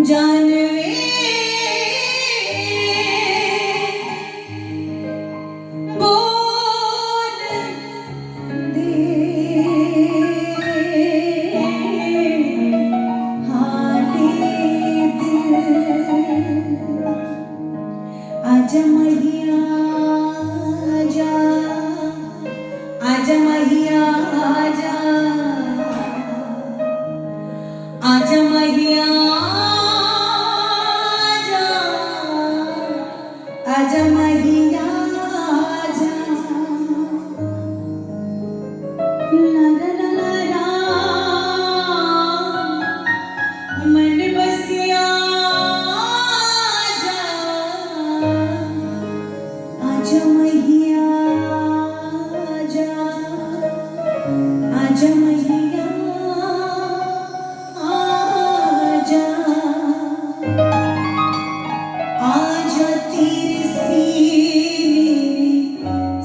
जानवे बोल दे हाले दिल आजा मैया आजा आजा मैया आजा आजा मैया आजा मैया आजा ला ला ला ला ला मन बसिया आजा आजा मैया आजा आजा मैया आजा आजा तेरे सीने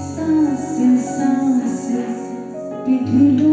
सांस सांस पे ढूंढूं